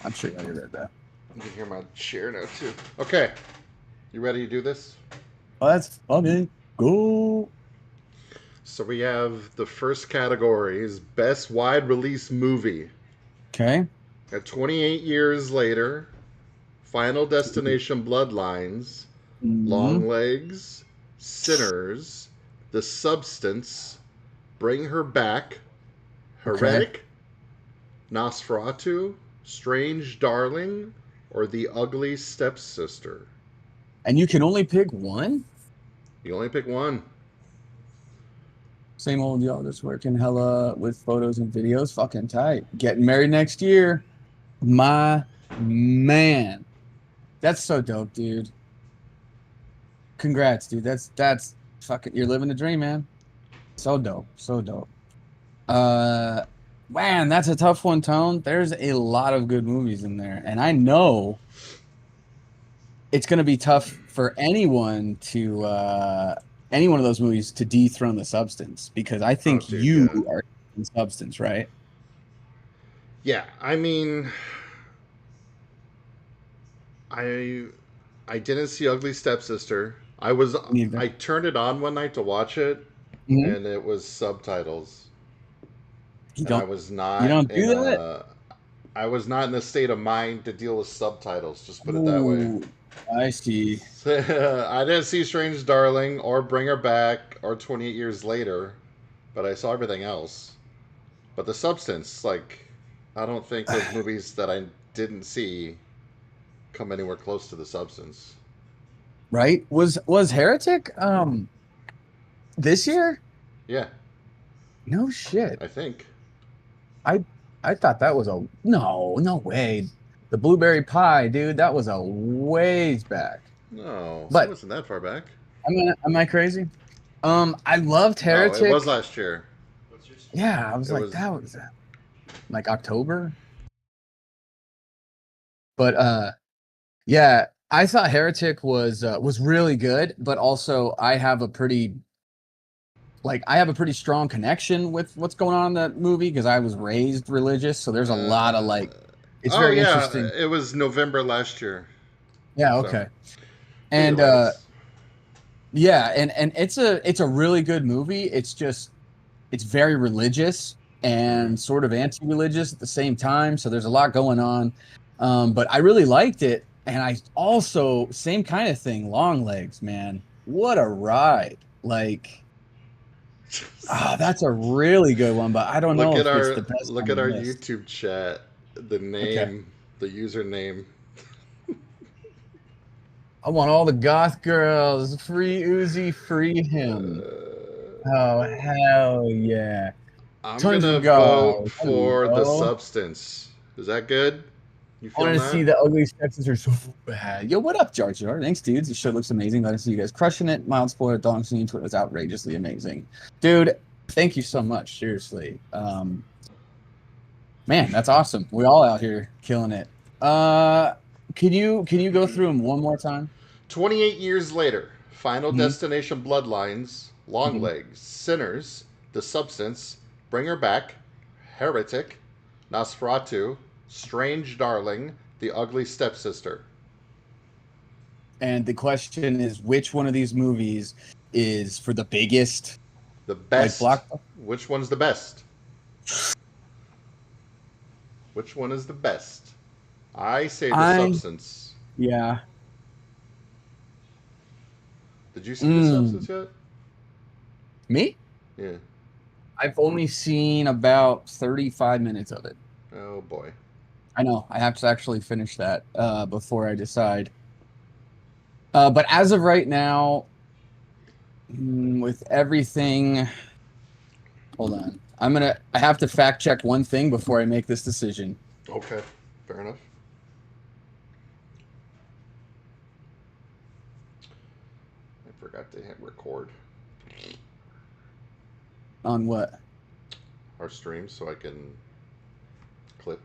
I'm sure you already read that. You can hear my chair now too. Okay, you ready to do this? Let's fucking go. So we have the first category is best wide release movie. Okay. At 28 years later, Final Destination Bloodlines, Mm-hmm. Long Legs, Sinners, The Substance, Bring Her Back, Okay. Heretic, Nosferatu, Strange Darling, or The Ugly Stepsister. And you can only pick one? You only pick one. Same old y'all just working hella with photos and videos. Fucking tight. Getting married next year. My man. That's so dope, dude. Congrats, dude. That's fucking you're living the dream, man. So dope. So dope. Uh man, that's a tough one, Tone. There's a lot of good movies in there. And I know it's gonna be tough for anyone to any one of those movies to dethrone the substance because I Oh, think dude, you yeah. are in substance, right? Yeah, I mean, I I didn't see Ugly Stepsister. Neither. I turned it on one night to watch it, Mhm. and it was subtitles, You and don't you don't do that? I was not in the state of mind to deal with subtitles. Just put it that way. Oh, I see. I didn't see Strange Darling or Bring Her Back or 28 Years Later, but I saw everything else. But The Substance, like, I don't think those movies that I didn't see come anywhere close to The Substance. Right? Was Heretic this year? Yeah, No shit. I think. I I thought that was a no way. The blueberry pie, dude, that was a ways back. No, it But wasn't that far back. am I crazy? I loved Oh, it was Heretic. last year. Yeah, I was It like, was. that was like October. But yeah, I thought Heretic was really good, but also I have a pretty strong connection with what's going on in that movie because I was raised religious, so there's a lot of Uh, like it's oh very yeah, interesting. it was November last year. Yeah, So okay. maybe And Lance. yeah, and it's a really good movie. It's just it's very religious Mm. and sort of anti-religious at the same time, so there's a lot going on. But I really liked it, and I also same kind of thing, Long Legs, man. What a ride. Like that's a really good one, but I don't know if it's the best Look on at the our list. YouTube chat. The Okay. name, the username. I want all the goth girls. Free Uzi, free him. Oh, hell yeah. I'm Tons gonna of vote goth. for The Hello. Substance. Is that good? You I wanted feeling to that? see the ugly stepsisters are so bad. Yo, what up, Jar Jar? Thanks, dudes. This show looks amazing. Glad to see you guys crushing it. Mild spoiler, dong scene Twitter was outrageously amazing. Dude, thank you so much. Seriously. Man, that's awesome. We all out here killing it. Uh can you go through them one more time? 28 years later, Final Hmm. Destination Bloodlines, Hmm. Longlegs, Sinners, The Substance, Bring Her Back, Heretic, Nosferatu, Strange Darling, The Ugly Stepsister. And the question is which one of these movies is for the biggest The like best. block. Which one's the best? Which one is the best? I say The I Substance. yeah. Did you see The Mm. Substance yet? Me? Yeah. I've only seen about 35 minutes of it. Oh boy. I know. I have to actually finish that before I decide. But as of right now, with everything, hold on. I have to fact check one thing before I make this decision. Okay. Fair enough. I forgot to hit record On what? our stream so I can clip.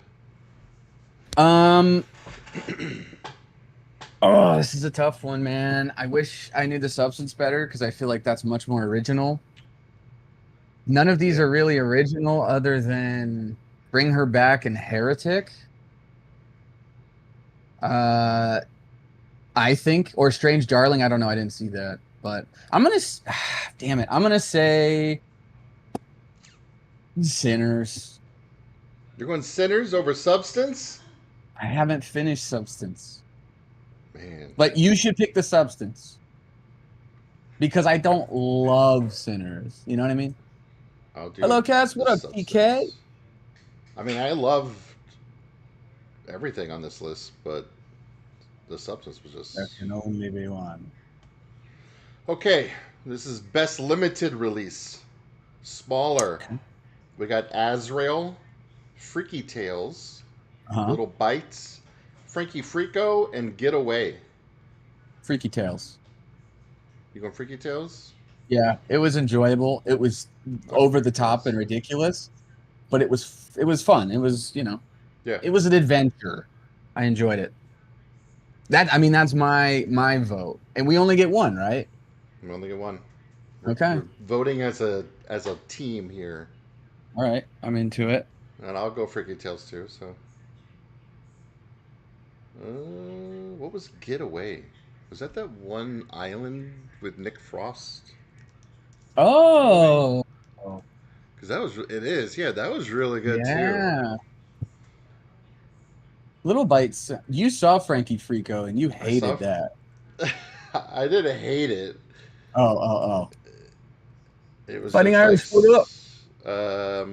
Um, oh, this is a tough one, man. I wish I knew the substance better because I feel like that's much more original. None of these Yeah. are really original other than Bring Her Back and Heretic. Uh, I think, or Strange Darling. I don't know. I didn't see that, but I'm gonna. Damn it! I'm gonna say Sinners. You're going Sinners over Substance? I haven't finished Substance, Man, but you should pick the Substance because I don't love Sinners. You know what I mean? I'll do Hello, Cass. the What up, TK? Substance. I mean, I love everything on this list, but the Substance was There just can only be one. okay. This is best limited release. Smaller. We got Azrael, Freaky Tales, Uh-huh. Little Bites, Frankie Frico, and Get Away. Freaky Tales. You going Freaky Tales? Yeah, it was enjoyable. It was I'll go over the Freaky top Tales. and ridiculous, but it was fun. It was, Yeah, it was an adventure. I enjoyed it. That's my vote. And we only get one, right? we only get one. Okay. We're voting as a team here, All right. I'm into it. and I'll go Freaky Tales too. So, what was Get Away? Was that one island with Nick Frost movie? Oh, Because it is, yeah, that was really good too. yeah. Little Bites. You saw Frankie Frico and you I saw, hated that. I didn't hate it. Oh, oh, oh. It was Fighting just like, Irish, put up.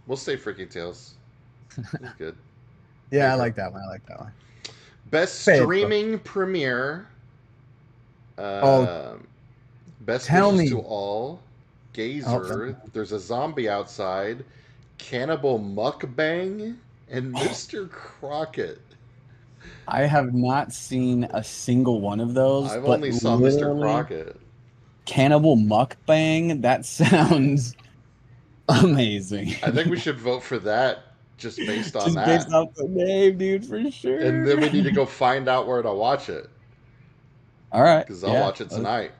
we'll say Freaky Tales. It's good. Yeah, I Favorite. like that one. I like that one. Best Favorite. streaming premiere. Oh, Um Best tell Wishes to me. All. Oh, Gazer. There's a Zombie Outside. Cannibal Mukbang. And Mr. Crockett. I have not seen a single one of those, I've but only saw Mr. literally Crockett. Cannibal Mukbang, that sounds amazing. I think we should vote for that just based on Just based that. off the name, dude, for And sure. then we need to go find out where to watch it. All right. Because I'll Yeah. watch it tonight.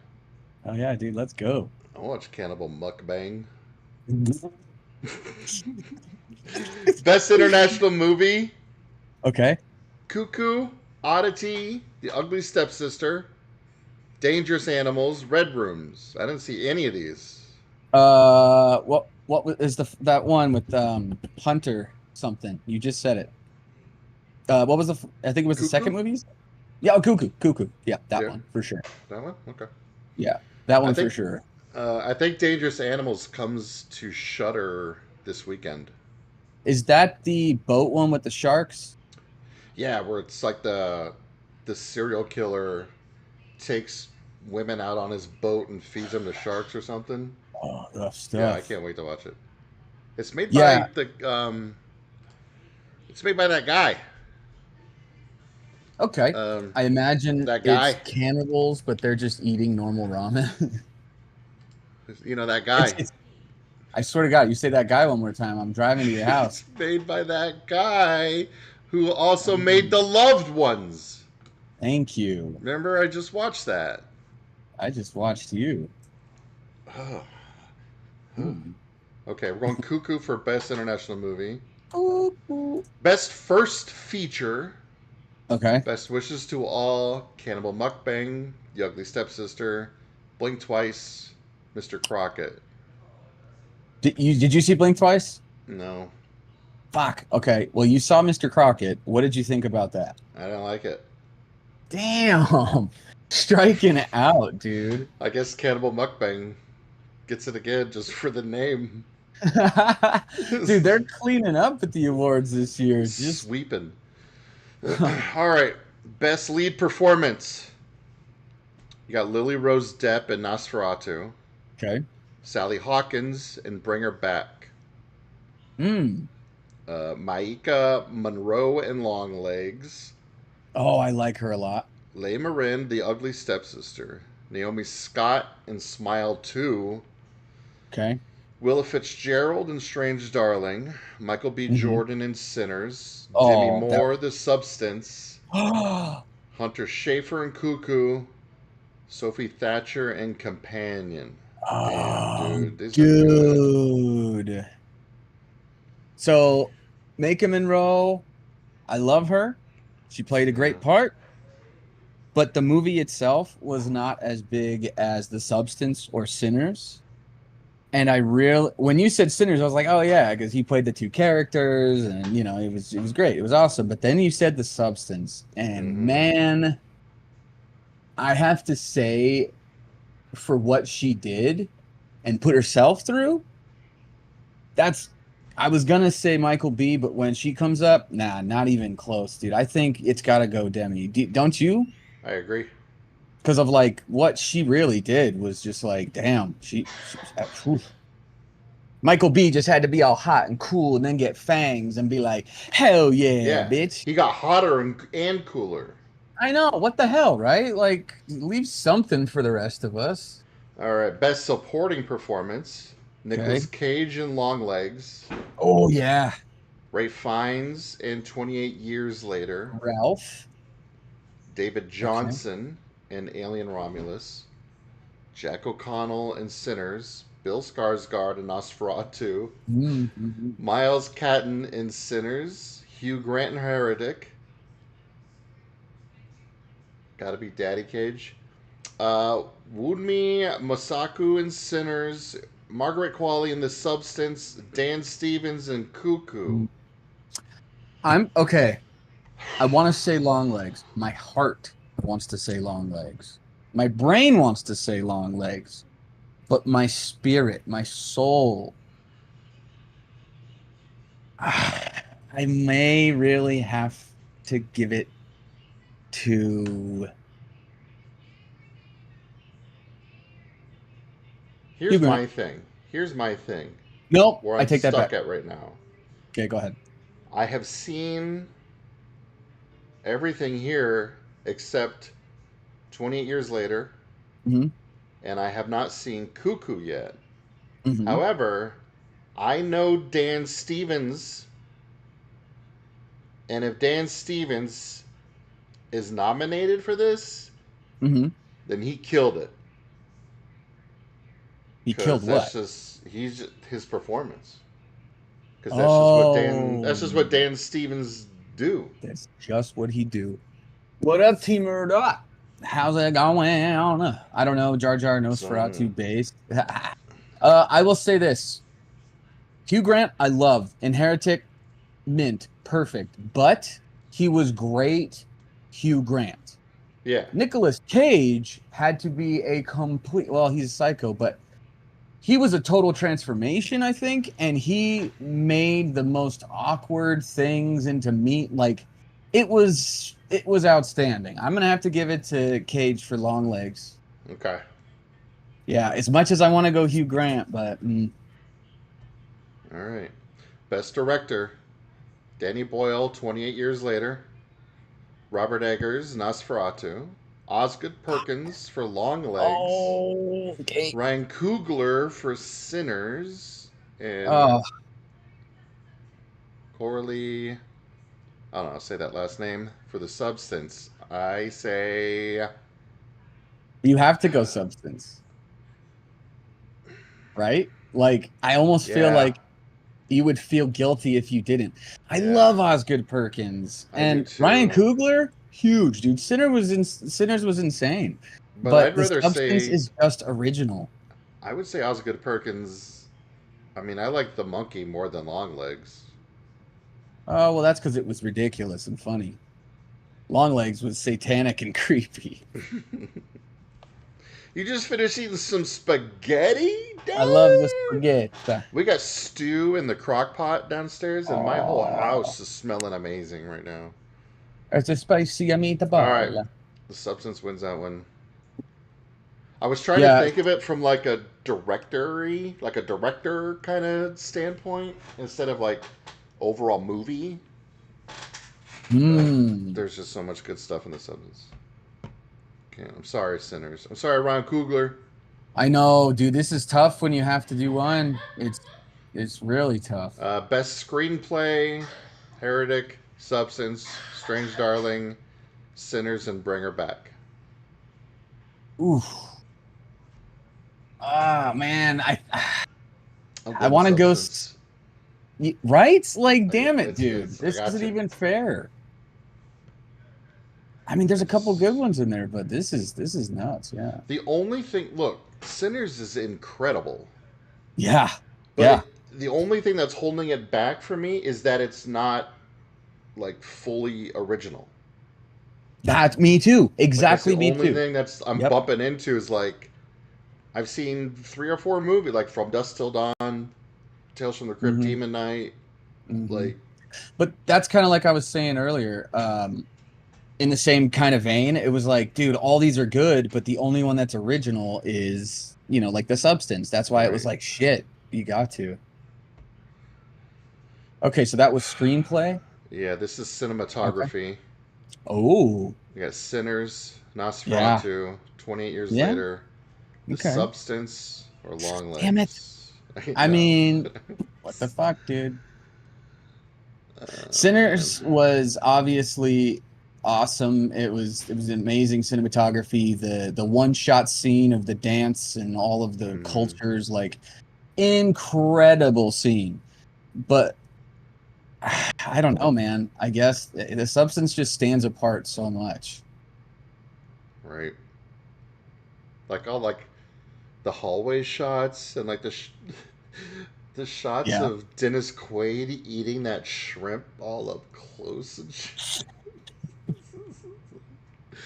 Oh yeah, dude, let's go. I'll watch Cannibal Mukbang. Best international movie: Okay. Cuckoo, Oddity, The Ugly Stepsister, Dangerous Animals, Red Rooms. I didn't see any of these. Is that one with Hunter something? You just said it. What was I think it was the Cuckoo? second movie? Yeah, oh, Cuckoo. Yeah, that Yeah, one for sure. that one. Okay. Yeah, that I one for think sure. I think Dangerous Animals comes to Shudder this weekend. Is that the boat one with the sharks? Yeah, where it's like the serial killer takes women out on his boat and feeds them to sharks or something. Oh, rough Yeah, I stuff. can't wait to watch it. It's made by Yeah, it's made by that guy. okay. Um, I imagine that it's guy. cannibals, but they're just eating normal ramen. You know that guy. It's I swear to God, you say that guy one more time. I'm driving to your house. It's made by that guy who also made Mm, The Loved Ones. thank you. Remember, I just watched that. I just watched you. Oh, oh. Hmm. Okay, we're going Cuckoo for Best International Movie. Ooh, ooh. Best First Feature. Okay. Best Wishes to All. Cannibal Mukbang. The Ugly Stepsister. Blink Twice. Mr. Crockett. Did you see Blink twice? No, Fuck. Okay. Well, you saw Mr. Crockett. What did you think about that? I don't like it. Damn. Striking out, dude. I guess Cannibal Mukbang gets it again just for the name. Dude, they're cleaning up at the awards this year. Just Sweeping. All right. Best lead performance. You got Lily Rose Depp in Nosferatu, okay. Sally Hawkins in Bring Her Back, Mm. Maika Monroe in Longlegs, Oh, I like her a lot. Leigh Marin, The Ugly Stepsister, Naomi Scott in Smile 2, Okay. Willa Fitzgerald in Strange Darling, Michael B. Hmm. Jordan in Sinners, Demi Oh, that. Moore, The Substance, Hunter Schafer in Cuckoo, Sophie Thatcher in Companion. Damn, Oh, dude, these are good. dude. So, Make 'em Monroe, I love her. She played a Yeah. great part, but the movie itself was not as big as The Substance or Sinners. And when you said Sinners, I was like, oh yeah, because he played the two characters, and it was great, it was awesome. But then you said The Substance, and Mm-hmm. man, I have to say, for what she did and put herself through, that's I was gonna say Michael B, but when she comes up, nah, not even close, dude. I think it's gotta go Demi. Don't you? I agree. Because of like what she really did was just like, damn, oof. Michael B just had to be all hot and cool and then get fangs and be like, hell yeah, Yeah. bitch. He got hotter and cooler. I know, what the hell, right? Like, leave something for the rest of us. All right. Best supporting performance: Nicolas Okay. Cage in Longlegs, Oh yeah. Ray Fiennes in 28 Years Later, Ralph. David Okay. Johnson in Alien Romulus, Jack O'Connell in Sinners, Bill Skarsgård in Nosferatu, Mm-hmm. Miles Catton in Sinners, Hugh Grant in Heretic, gotta be Daddy Cage, Wunmi Masaku in Sinners, Margaret Qualley in The Substance, Dan Stevens in Cuckoo. I'm okay. I want to say long legs. My heart wants to say long legs. My brain wants to say long legs, but my spirit, my soul, I may really have to give it to Hugh Here's Grant. my thing. Here's my thing. Nope, Where I I'm take that stuck back. at right now. Okay, go ahead. I have seen everything here except 28 Years Later, Hmm. and I have not seen Cuckoo yet. Hmm. However, I know Dan Stevens, and if Dan Stevens is nominated for this, Hmm. then he killed it. He killed Because what? he's his performance. Because that's Oh, just what Dan Stevens do. that's just what he do. What up, Team Murdoch? How's it going? I don't know. Jar Jar So Nosferatu base. I will say this. Hugh Grant, I love. In Heretic, mint, perfect. But he was great, Hugh Grant. yeah, Nicolas Cage had to be a complete, well, he's a psycho, but he was a total transformation, I think, and he made the most awkward things into meat. Like it was outstanding. I'm gonna have to give it to Cage for long legs. okay, Yeah, as much as I want to go Hugh Grant, but all right. Best director: Danny Boyle, 28 Years Later, Robert Eggers, Nosferatu, Osgood Perkins for Long Legs, oh, okay. Ryan Coogler for Sinners, and Oh, Coralie, I don't know, say that last name, for The Substance. I say, you have to go substance, right? Like I almost feel yeah, like you would feel guilty if you didn't. I yeah, love Osgood Perkins I do and Ryan too. Coogler, huge dude. Sinners was insane, But but I'd the rather substance say, is just original. I would say Osgood Perkins. I mean, I like the monkey more than Long Legs. Oh well, that's because it was ridiculous and funny. Longlegs was satanic and creepy. You just finished eating some spaghetti, I love the dude. spaghetti. We got stew in the crock pot downstairs, and my whole Oh, house is smelling amazing right now. it's a spicy All right, meatball. the substance wins that one. I was trying to Yeah. think of it from like a director kind of standpoint instead of like overall movie, but Hmm. there's just so much good stuff in the substance. Okay, I'm sorry, sinners. I'm sorry, Ron Coogler. I know, dude. This is tough when you have to do one. It's really tough. Best screenplay: Heretic, Substance, Strange Darling, Sinners, and Bring Her Back. Oof. Ah, man. I'm I going with want to go. Substance. Right? Like, I, damn it, it's, dude. I This got isn't you. even fair. I mean, there's a couple good It's ones in there, but this is nuts. Yeah. the only thing. Look, Sinners is incredible, Yeah. but Yeah. the only thing that's holding it back for me is that it's not like fully original. That's me too. Like that's the Exactly me only too. thing I'm Yep. bumping into is like I've seen 3 or 4 movies like From Dusk Till Dawn, Tales from the Crypt, hmm Demon Knight. hmm Like, But that's kind of like I was saying earlier. In the same kind of vein, it was like, dude, all these are good, but the only one that's original is, like the substance. That's why it was right? like, shit, you got to. Okay, so that was screenplay. Yeah, this is Okay. cinematography. Oh, We got Sinners, yeah. Nosferatu, 28 Years Yeah. Later, The Okay. Substance, or Long Damn it. Legs. I I know. mean, what the fuck, dude? Oh man. Sinners was obviously awesome. It was amazing cinematography. The one shot scene of the dance and all of the Mm, cultures, like incredible scene. But I don't know, man. I guess the substance just stands apart so much. right. Like all like the hallway shots and like the shots Yeah. of Dennis Quaid eating that shrimp all up close and shit.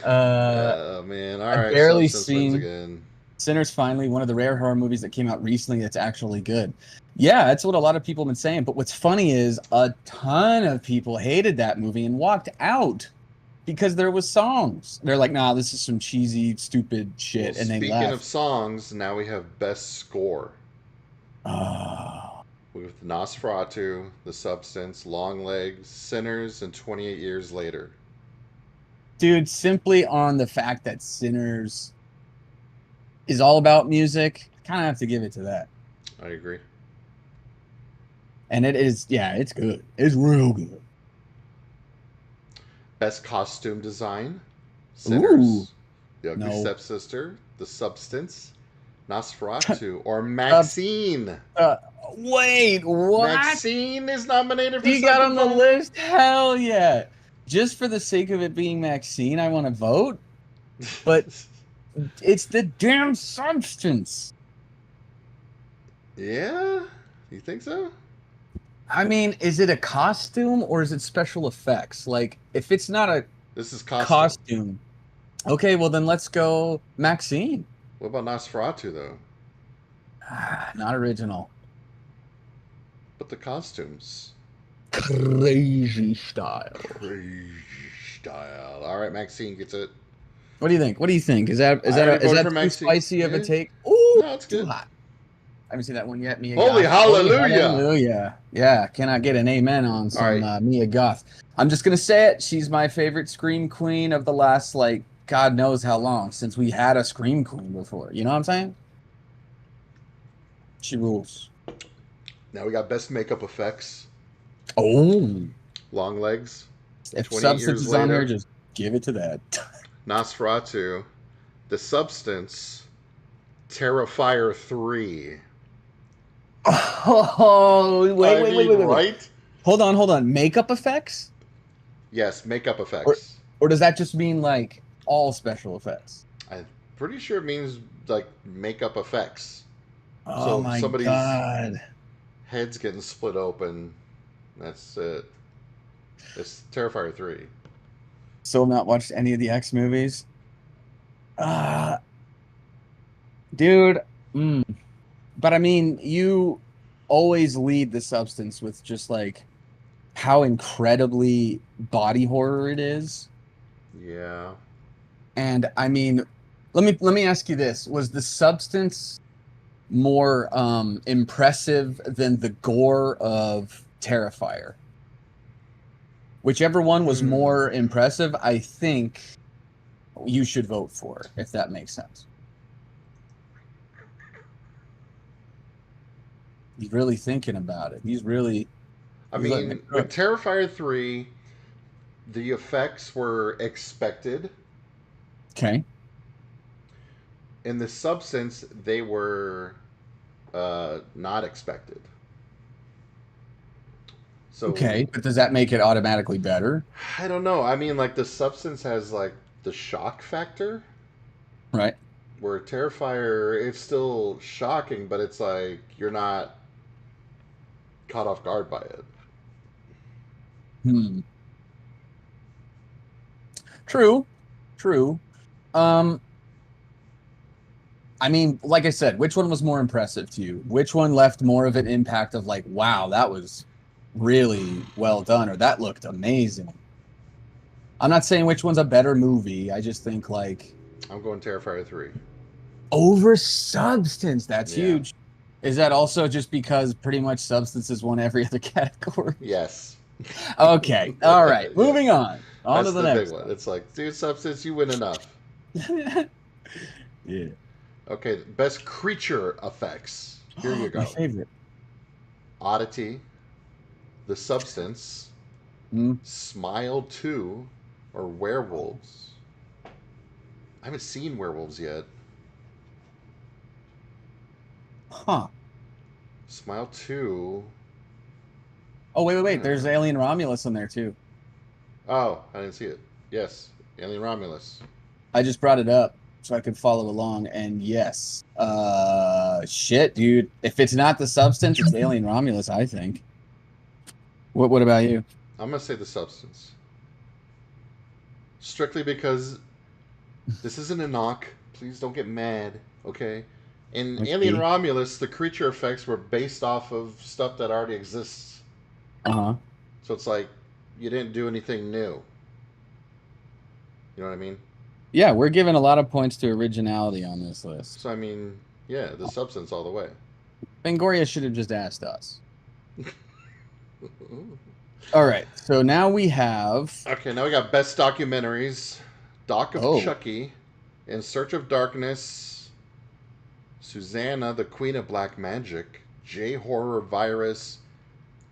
Uh, Man, all I've right, barely Substance wins seen again. Sinners Finally, one of the rare horror movies that came out recently that's actually good. Yeah, that's what a lot of people have been saying. But what's funny is a ton of people hated that movie and walked out because there was songs. They're like, nah, this is some cheesy, stupid Well, shit, and they speaking of left. songs, now we have best score Oh, with Nosferatu, The Substance, Long Legs, Sinners, and 28 Years Later. dude, simply on the fact that Sinners is all about music, kind of have to give it to that. I agree. And it is, yeah, it's good. It's real good. Best costume design, Ooh, Sinners, The Ugly no. Stepsister, The Substance, Nosferatu, or Uh, Maxine. uh, wait, what? Maxine is nominated for She got second on the vote. list? Hell yeah. Just for the sake of it being Maxine, I want to vote, but it's the damn substance. Yeah, you think so? I mean, is it a costume or is it special effects? Like, if it's not a This is costume. costume, okay, well then let's go Maxine. What about Nosferatu though? Not original. But the costumes. Crazy style. Crazy style. All right, Maxine gets it. What do you think? What do you think? Is that is I that already a, is voted that for too Maxine. spicy of a Yeah. take? Ooh, No, it's too good. hot. I haven't seen that one yet. Mia Holy Goth. Holy hallelujah! hallelujah. Yeah, can I get an amen on All some right. Mia Goth? I'm just gonna say it. She's my favorite scream queen of the last like God knows how long since we had a scream queen before. You know what I'm saying? She rules. Now we got best makeup effects. Oh, Long legs. if 28 substance years is on here, later. just give it to that. Nosferatu. The Substance. Terrifier 3. Oh, wait, I wait, wait, mean, wait, wait, wait. right? Hold on. Makeup effects, Yes, makeup or effects. or does that just mean like all special effects? I'm pretty sure it means like makeup effects. Oh So if my somebody's God. head's getting split open, that's it. It's Terrifier 3. Still not watched any of the X movies. Uh, dude. Mm. But I mean, you always lead the substance with just like how incredibly body horror it is. Yeah. And I mean, let me ask you this. Was the substance more impressive than the gore of Terrifier? Whichever one was Hmm. more impressive, I think you should vote for, if that makes sense. He's really thinking about it. I He's letting it mean, with cook. Terrifier 3, the effects were expected. Okay. In the substance, they were not expected. So Okay, but does that make it automatically better? I don't know. I mean, like the substance has like the shock factor, Right. where Terrifier it's still shocking, but it's like you're not caught off guard by it. Hmm. True. True. Um, I mean, like I said, which one was more impressive to you? Which one left more of an impact of like, wow, that was really well done, or that looked amazing? I'm not saying which one's a better movie. I just think like I'm going Terrifier 3. over Substance, that's Yeah. huge. Is that also just because pretty much Substance has won every other category? Yes. Okay. All right. Yeah. Moving on. On to That's the the big next one. It's like, dude, substance, you win enough. one. Yeah. Okay, best creature effects. Here you My go. favorite. Oddity, The Substance, Hmm. Smile 2, or Werewolves. I haven't seen Werewolves yet. Huh. Smile 2. Oh, wait, wait, wait. There's uh, Alien Romulus in there too. oh, I didn't see it. Yes, Alien Romulus. I just brought it up so I could follow along. And yes, shit, dude. If it's not the Substance, it's Alien Romulus, I think. What about you? I'm going to say The Substance. Strictly because this isn't a knock. Please don't get mad, okay? In Alien Okay. Romulus, the creature effects were based off of stuff that already exists. Uh-huh. So it's like you didn't do anything new. You know what I mean? Yeah, we're giving a lot of points to originality on this list. So I mean, yeah, the substance all the way. Fangoria should have just asked us. All right, so now we have. Okay, now we got best documentaries. Doc of Oh, Chucky, In Search of Darkness, Susanna, the Queen of Black Magic, J Horror Virus,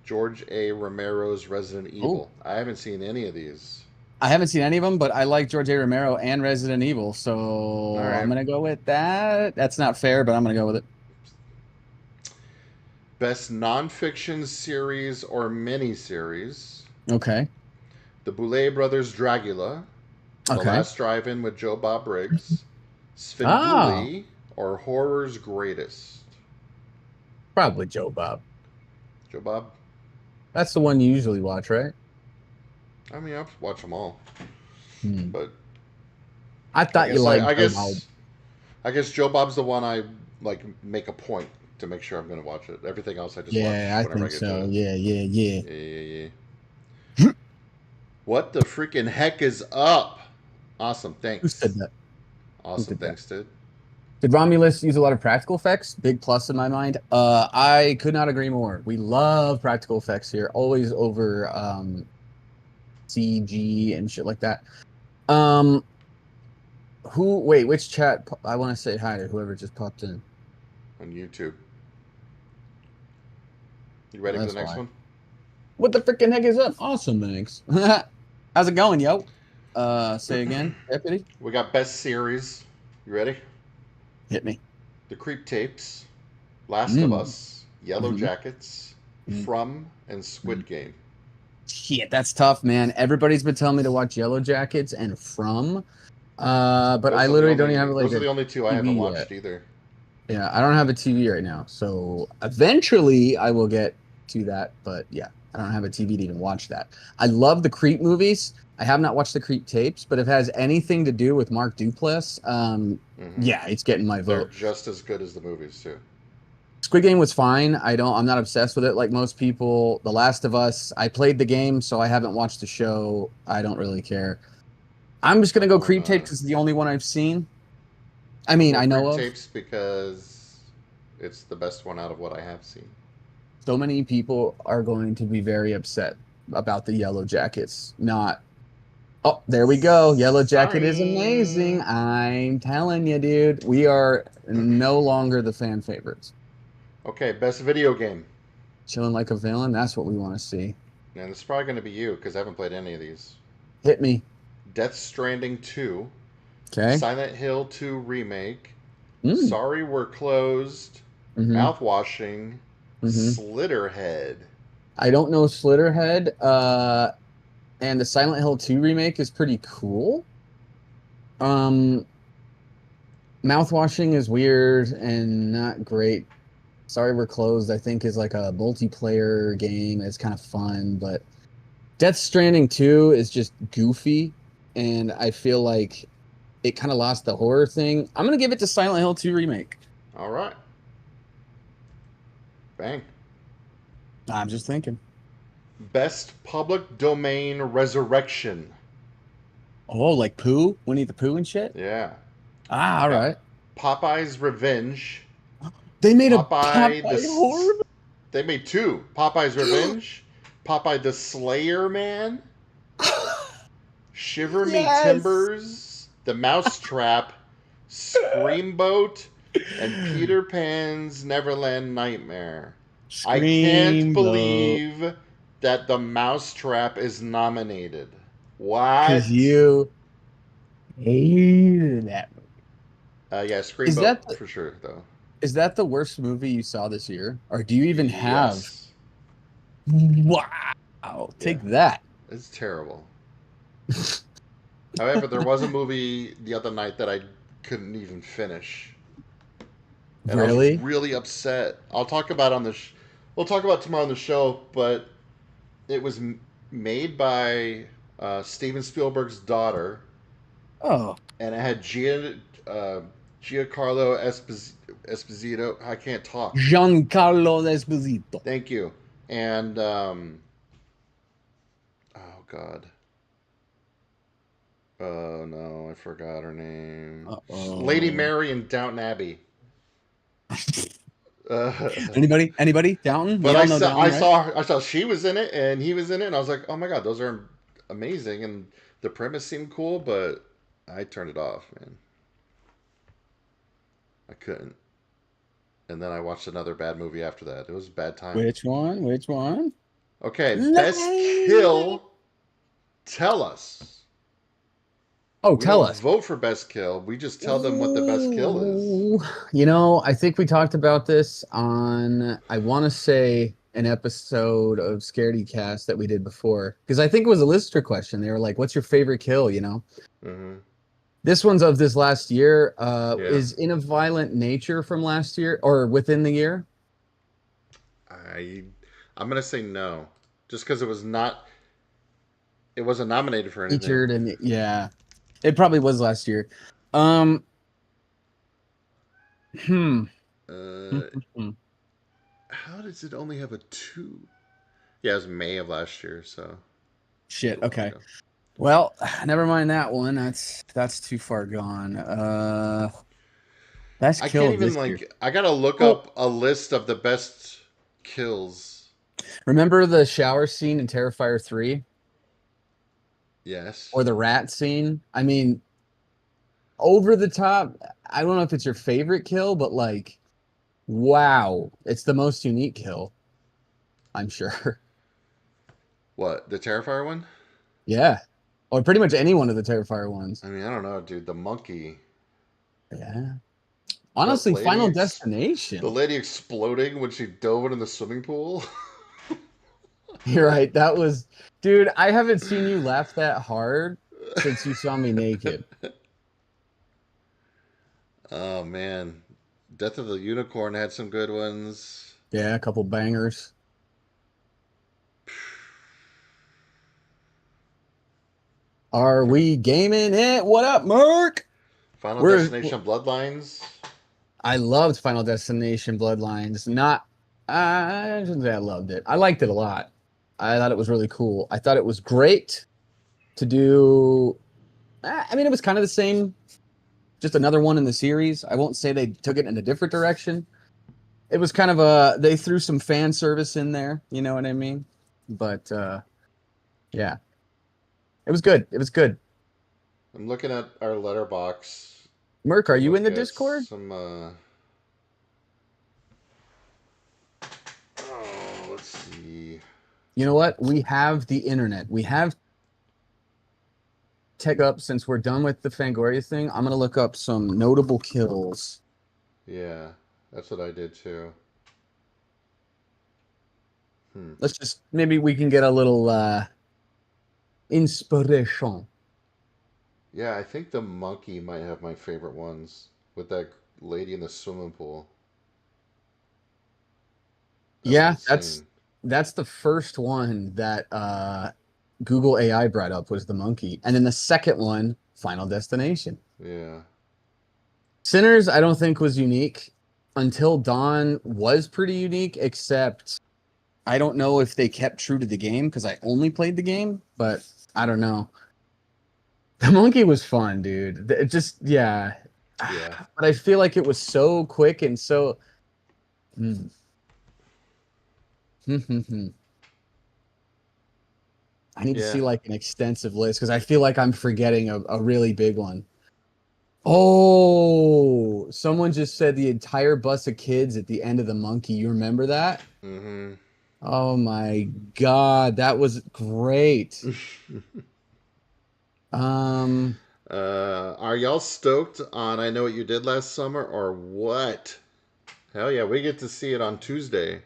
George A. Romero's Resident oh, Evil. I haven't seen any of these. I haven't seen any of them, but I like George A. Romero and Resident Evil, All so I'm right. gonna go with that. That's not fair, but I'm gonna go with it. Best nonfiction series or miniseries. Okay. The Boulet Brothers' Dragula, The Okay. Last Drive-In with Joe Bob Briggs, Ah, Svengoolie, or Horror's Greatest. probably Joe Bob. Joe Bob? That's the one you usually watch, right? I mean, I've watched them all, Hmm. but I I thought you guess I, liked I Joe Bob. guess I guess Joe Bob's the one I like make a point to make sure I'm going to watch it. Everything else I just Yeah, watch I whenever I think get to so. it. Yeah, yeah, yeah. Yeah, yeah, yeah. What the freaking heck is up? Awesome, Who said thanks. that? Who Awesome, did that? thanks, dude. Did Romulus use a lot of practical effects? Big plus in my mind. I could not agree more. We love practical effects here, always over CG and shit like that. Um, wait, which chat? I want to say hi to whoever just popped in. On YouTube. You Oh, ready for the that's next why. one? What the freaking heck is up? Awesome, thanks. How's it going, yo? Say again, deputy. We got best series. You ready? Hit me. The Creep Tapes, Last of Mm. Us, Yellow Hmm. Jackets, Mm. From, and Squid Game. Shit, that's tough, man. Everybody's been telling me to watch Yellow Jackets and From. But I literally don't even have like Those are a the only two I haven't TV yet. watched either. Yeah, I don't have a TV right now. So eventually I will get to that. But yeah, I don't have a TV to even watch that. I love the Creep movies. I have not watched the Creep tapes, but if it has anything to do with Mark Duplass, Hmm. yeah, it's getting my They're vote. just as good as the movies too. Squid Game was fine. I'm not obsessed with it like most people. The Last of Us, I played the game, so I haven't watched the show. I don't really care. I'm just gonna I'm go going. Creep Tape because it's the only one I've seen. I I'm mean, going I know Creep of. Tapes because it's the best one out of what I have seen. So many people are going to be very upset about the Yellow Jackets. Not, oh, there we go. Yellow Jacket is amazing. Sorry. I'm telling you, dude. We are no longer the fan favorites. Okay, best video game. Chilling like a villain. That's what we want to see. And it's probably going to be you because I haven't played any of these. Hit me. Death Stranding 2, Okay. Silent Hill 2 Remake, Mm. Sorry We're Closed, Mm-hmm. Mouthwashing, Mm-hmm. Slitterhead. I don't know Slitterhead. And the Silent Hill 2 remake is pretty cool. Um, Mouthwashing is weird and not great. Sorry We're Closed, I think, is like a multiplayer game. It's kind of fun, but Death Stranding 2 is just goofy, and I feel like it kind of lost the horror thing. I'm gonna give it to Silent Hill 2 remake. All right. Bang. I'm just thinking. Best public domain resurrection. Oh, like Pooh, Winnie the Pooh and shit. Yeah. Ah, I all got right. Popeye's Revenge. They made a Popeye the. Popeye horror. They made two: Popeye's Revenge, Popeye the Slayer Man, Shiver Me Yes. Timbers, The Mousetrap, Screamboat, and Peter Pan's Neverland Nightmare. I can't Screamboat. believe that The Mousetrap is nominated. Because What? you hated that movie. Yeah, Is Screamboat that the, for sure, though. is that the worst movie you saw this year? Or do you even have? Yes. Wow. Yeah, Take that. it's terrible. However, there was a movie the other night that I couldn't even finish, and I was Really? really upset. I'll talk about on the. We'll talk about tomorrow on the show, but it was made by Steven Spielberg's daughter, Oh, and it had Giancarlo Esposito. I can't talk. Giancarlo Esposito. Thank you. And oh god. Oh no, I forgot her name. Lady Uh-oh. Mary in Downton Abbey. Uh, Anybody? Downton? We but all know Downton, right? I saw she was in it and he was in it, and I was like, oh my god, those are amazing, and the premise seemed cool, but I turned it off, man. I couldn't. And then I watched another bad movie after that. It was a bad time. Which one? Which one? Okay, best Lady. kill. Tell us. Oh, We tell don't us. vote for best kill. We just tell them what the best kill is. Ooh. I think we talked about this on, I want to say, an episode of Scaredycast that we did before. Because I think it was a listener question. They were like, what's your favorite kill, Mm-hmm. This one's of this last year. Yeah. Is In a Violent Nature from last year or within the year? I I'm gonna say no, just because it wasn't nominated for anything. Featured and yeah, it probably was last year. Um, hmm. Uh, how does it only have a two? Yeah, it was May of last year, so a Shit. little while Okay. ago. Well, never mind that one. That's too far gone. Best I kill can't of even this year. like. I gotta look Oh, up a list of the best kills. remember the shower scene in Terrifier 3 Yes. or the rat scene? I mean, over the top. I don't know if it's your favorite kill, but like, wow, it's the most unique kill, I'm sure. What, the Terrifier one? Yeah. Or pretty much any one of the Terrifier ones. I mean, I don't know, dude. The monkey, Yeah. the Honestly, Final Destination. the lady exploding when she dove into the swimming pool. You're right. That was, dude, I haven't seen you laugh that hard since you saw me naked. Oh man, Death of the Unicorn had some good ones. Yeah, a couple bangers. Are we gaming it? What up, Merc? Final We're Destination Bloodlines. I loved Final Destination Bloodlines. Not I shouldn't say I loved it. I liked it a lot. I thought it was really cool. I thought it was great to do. I mean, it was kind of the same, just another one in the series. I won't say they took it in a different direction. It was kind of they threw some fan service in there, you know what I mean? But yeah, it was good. It was good. I'm looking at our letterbox Merc, to are you in look the at Discord? some. Oh, let's see. You know what? We have the internet. We have tech up since we're done with the Fangoria thing. I'm gonna look up some notable kills. Yeah, that's what I did too. Hmm. Let's just maybe we can get a little inspiration. Yeah, I think the monkey might have my favorite ones with that lady in the swimming pool. That was Yeah, insane. that's the first one that Google AI brought up was the monkey. And then the second one, Final Destination. Yeah. Sinners, I don't think was unique. Until Dawn was pretty unique, except I don't know if they kept true to the game because I only played the game, but I don't know. The monkey was fun, dude. It just, yeah. Yeah. But I feel like it was so quick and so. Hmm. I need to Yeah. see like an extensive list because I feel like I'm forgetting a really big one. Oh, someone just said the entire bus of kids at the end of the monkey. You remember that? Mm-hmm. Oh my God, that was great. Um, Are y'all stoked on I Know What You Did Last Summer or what? Hell yeah, we get to see it on Tuesday.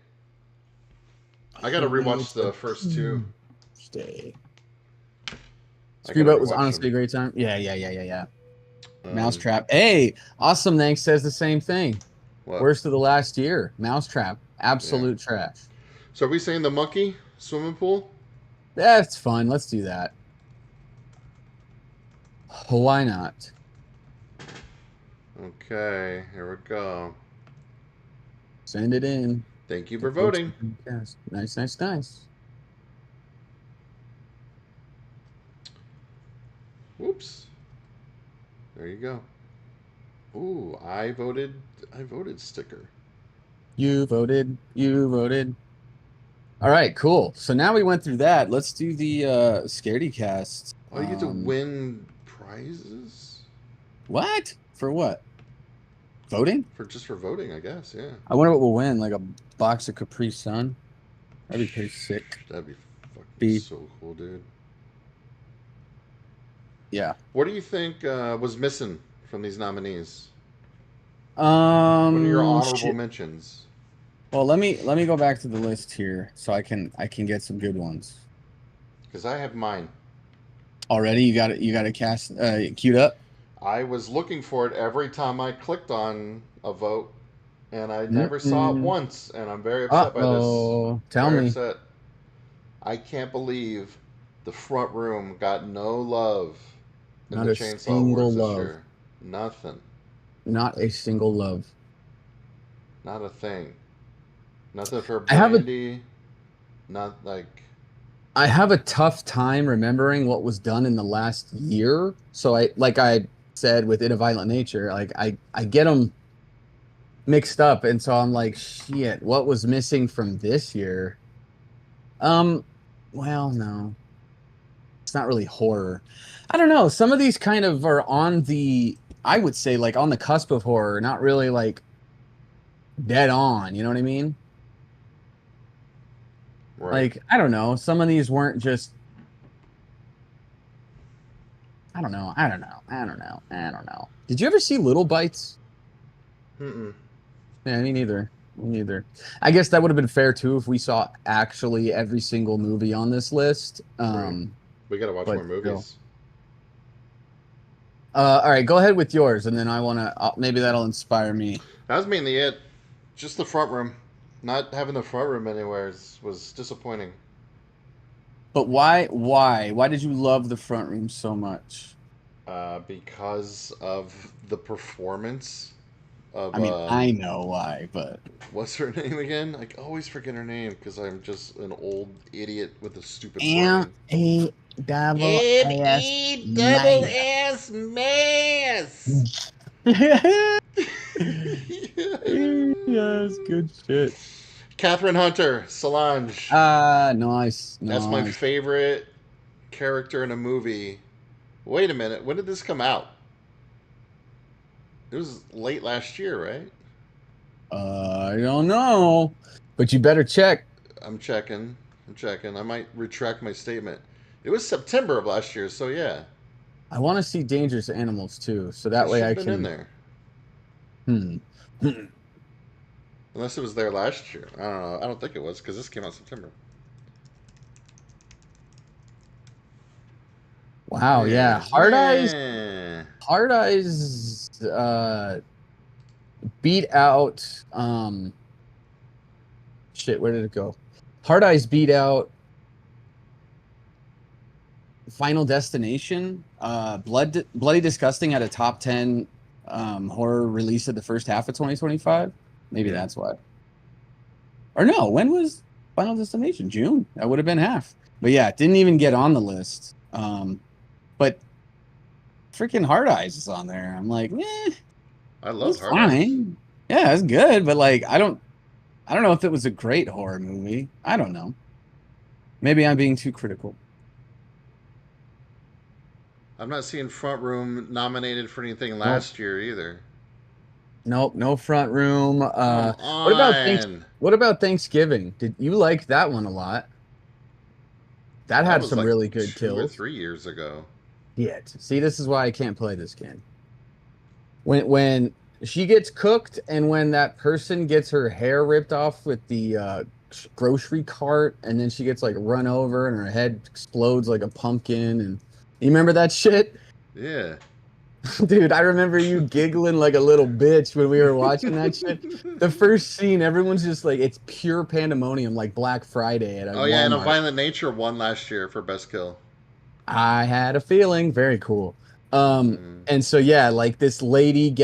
I gotta Holy rewatch for the first two. Tuesday. I gotta Screwboat was rewatch honestly them. a great time. Yeah. Um, Mousetrap. Hey, Awesome Thanks says the same thing. what? Worst of the last year. Mousetrap. Yeah. Absolute trash. So are we saying the monkey swimming pool? That's fun. Let's do that. Why not? Okay, here we go. Send it in. Thank you The for folks voting. who cast. Nice. Whoops. There you go. Ooh, I voted. I voted sticker. You voted. You voted. All right, cool. So now we went through that. Let's do the Scaredycast. Oh, you get to win prizes What? For what? Voting? for just for voting, I guess. Yeah. I wonder what we'll win. Like a box of Capri Sun. That'd be pretty sick. That'd be fucking Be so cool, dude. yeah. What do you think was missing from these nominees? What are your honorable Shit. mentions? Well, let me go back to the list here so I can get some good ones. Because I have mine. Already you got it cast queued up? I was looking for it every time I clicked on a vote, and I never saw it Mm-mm. once, and I'm very upset by this. Uh-oh. Tell Very me. upset. I can't believe the front room got no love in Not the a Chainsaw Awards single this love. year. Nothing. Not a single love. Not a thing. Nothing for I have a Brandy. Not like. I have a tough time remembering what was done in the last year. So like I said with It a Violent Nature, like I get them mixed up, and so I'm like, shit, what was missing from this year? Um, well, no, it's not really horror. I don't know. Some of these kind of are on the, I would say, like on the cusp of horror, not really like dead on. You know what I mean? Right. Like, I don't know. Some of these weren't just, I don't know. Did you ever see Little Bites? Mm-mm. Yeah, me neither. Me neither. I guess that would have been fair too if we saw actually every single movie on this list. Right. We gotta watch But more still. movies. All right, go ahead with yours, and then I want to maybe that'll inspire me. That was mainly it. Just the front room. Not having the front room anywhere was disappointing. But why did you love the front room so much? Because of the performance of I mean, I know why, but what's her name again? I always forget her name because I'm just an old idiot with a stupid M brain. A double S M-E double man. S mass. Yes, good shit. Catherine Hunter, Solange. Nice. That's my favorite character in a movie. Wait a minute, when did this come out? It was late last year, right? I don't know, but you better check. I'm checking. I'm checking. I might retract my statement. It was September of last year, so yeah. I want to see Dangerous Animals too, so It that way should I have been in can. there. Hmm. Hmm. Unless it was there last year. I don't know. I don't think it was because this came out in September. Wow, yeah. Yeah. Yeah. Hard Eyes beat out shit, where did it go? Hard Eyes beat out Final Destination. Bloody Disgusting had a top 10 horror release of the first half of 2025. Maybe Yeah. that's why. Or no, when was Final Destination? June. That would have been half. But yeah, it didn't even get on the list. But freaking Hard Eyes is on there. I'm like, it I love was Hard Eyes. fine. Yeah, it's good, but like I don't know if it was a great horror movie. I don't know. Maybe I'm being too critical. I'm not seeing Front Room nominated for anything Nope. last year either. Nope, no front room. Come What about on. what about Thanksgiving? Did you like that one a lot? That That had was some like really good 2 or 3 kills. years ago. Yet. See, this is why I can't play this game. When she gets cooked and when that person gets her hair ripped off with the grocery cart and then she gets like run over and her head explodes like a pumpkin and you remember that shit? Yeah. Dude, I remember you giggling like a little bitch when we were watching that shit. The first scene, everyone's just like, it's pure pandemonium, like Black Friday at a Oh yeah, and a Walmart. Violent Nature won last year for best kill. I had a feeling, very cool. Mm. And so yeah, like this lady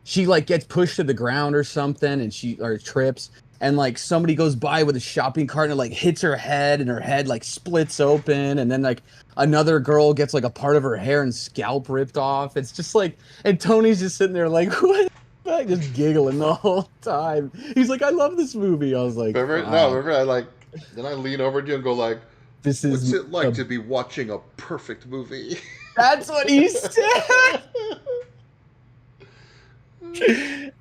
she like gets pushed to the ground or something, and she or trips, and like somebody goes by with a shopping cart and it like hits her head, and her head like splits open, and then like another girl gets like a part of her hair and scalp ripped off. It's just like, and Tony's just sitting there like, what? Like just giggling the whole time. He's like, I love this movie. I was like, Remember? No, fuck, remember I like then I lean over to you and go like, this "What's is it like the to be watching a perfect movie?" that's what he said.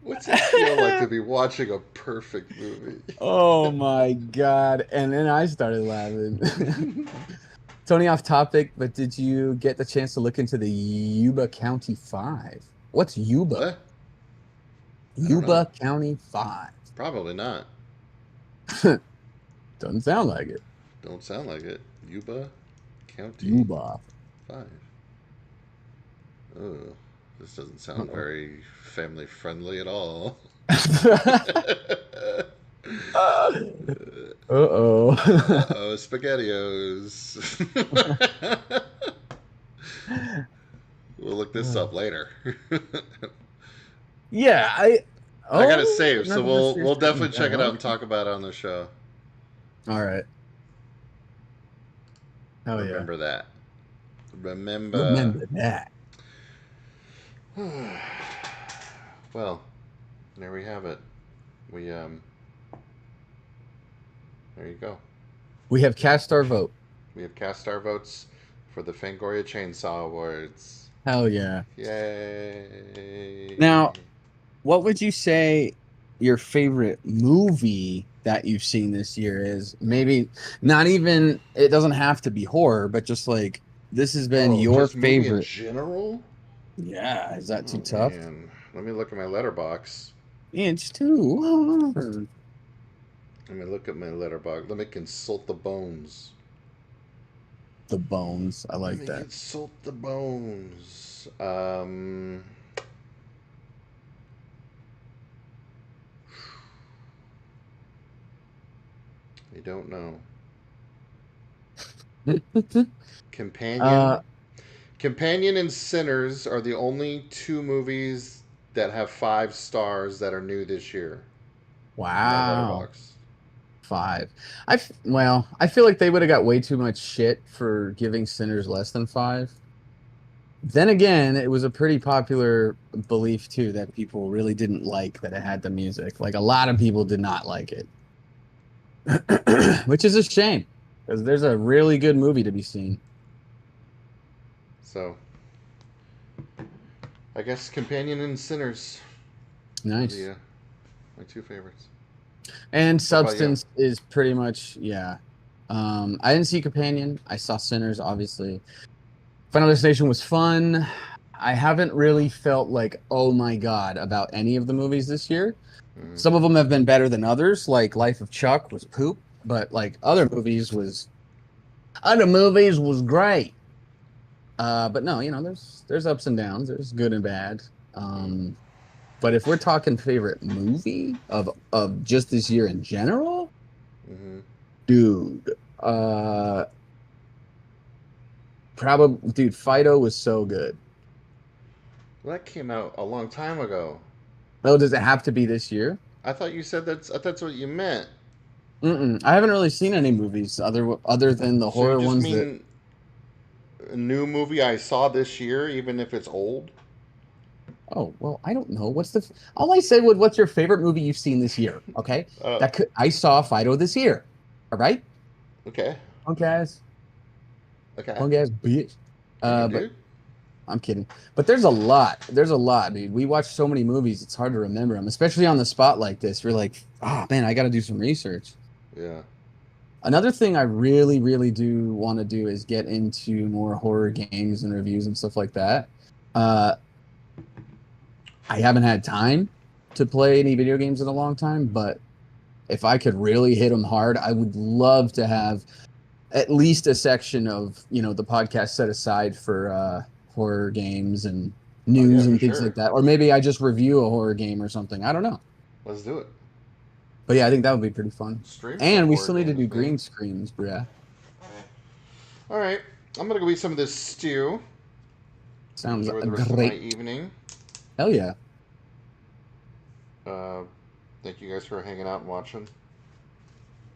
What's it feel like to be watching a perfect movie? Oh my god. And then I started laughing. Tony, off topic, but did you get the chance to look into the Yuba County 5? What's Yuba? What? I don't know. Yuba County 5. Probably not. Doesn't sound like it. Don't sound like it. Yuba County Yuba. 5. Oh, this doesn't sound Uh-oh. very family friendly at all. Uh-oh. Uh-oh, SpaghettiOs. We'll look this up later. Yeah, I got it oh, saved, so none of this we'll is definitely saved. check it out and Okay. talk about it on the show. All right. Hell yeah. Remember that. Remember. Remember that. Well, there we have it. We there you go. We have cast our vote. We have cast our votes for the Fangoria Chainsaw Awards. Hell yeah. Yay! Now, what would you say your favorite movie that you've seen this year is? Maybe not even, it doesn't have to be horror, but just like this has been Oh, your just movie in favorite. general? Yeah, is that too Oh tough? man, let me look at my letterbox. It's too hard. Let me look at my letterbox. Let me consult the bones. The Bones. I Let like me that. consult the bones. I don't know. uh, Companion. Companion and Sinners are the only two movies that have 5 stars that are new this year on my wow. letterbox. 5. Well, I feel like they would have got way too much shit for giving Sinners less than 5. Then again, it was a pretty popular belief too that people really didn't like that it had the music. Like a lot of people did not like it, which is a shame because there's a really good movie to be seen. So, I guess Companion and Sinners are Nice. my 2 favorites. And What about you? Substance is pretty much, yeah. I didn't see Companion. I saw Sinners, obviously. Final Destination was fun. I haven't really felt like, oh my God, about any of the movies this year. Mm. Some of them have been better than others, like Life of Chuck was poop, but like other movies was great. But no, there's ups and downs, there's good and bad. Mm. Um, but if we're talking favorite movie of just this year in general, Mm-hmm. dude, uh, probably, dude, Fido was so good. Well, that came out a long time ago. Oh, does it have to be this year? I thought you said that's what you meant. I haven't really seen any movies other than the So you horror just ones that. mean a new movie I saw this year, even if it's old? Oh, well, I don't know. All I said was, what's your favorite movie you've seen this year? Okay. I saw Fido this year. All right. Okay. Punk ass, Okay. punk ass bitch. Damn, But dude. I'm kidding. But there's a lot. There's a lot, dude. We watch so many movies, it's hard to remember them, especially on the spot like this. You're like, oh man, I got to do some research. Yeah. Another thing I really, really do want to do is get into more horror games and reviews and stuff like that. Uh, I haven't had time to play any video games in a long time, but if I could really hit them hard, I would love to have at least a section of, the podcast set aside for horror games and Oh yeah, news for and things sure. like that. Or maybe I just review a horror game or something. I don't know. Let's do it. But yeah, I think that would be pretty fun. Stream some And we horror still need to games, do man. green screens, bruh. All right. I'm gonna go eat some of this stew. Sounds Enjoy the rest of my great. evening. Hell yeah. Uh, Thank you guys for hanging out and watching.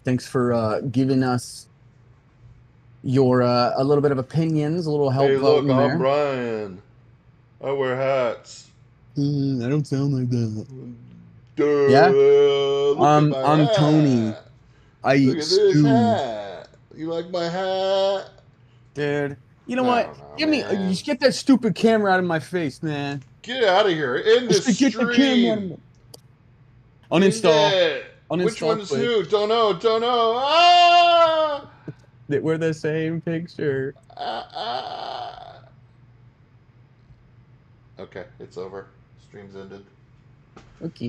Thanks for giving us your a little bit of opinions, a little Hey, help look, voting I'm there. Brian. I wear hats. I don't sound like that. Yeah. Duh, look at my I'm Tony. hat. I Look eat at this stew. hat. You like my hat? Dude, you know I what? don't know, Give me, man. just get that stupid camera out of my face, man. Get out of here. End the Just to get the camera out of stream. my... End Uninstall. it. Which Uninstall one's Twitch. who? Don't know. Don't know. Ah! We're the same picture. Ah, ah. Okay, it's over. Stream's ended. Okay.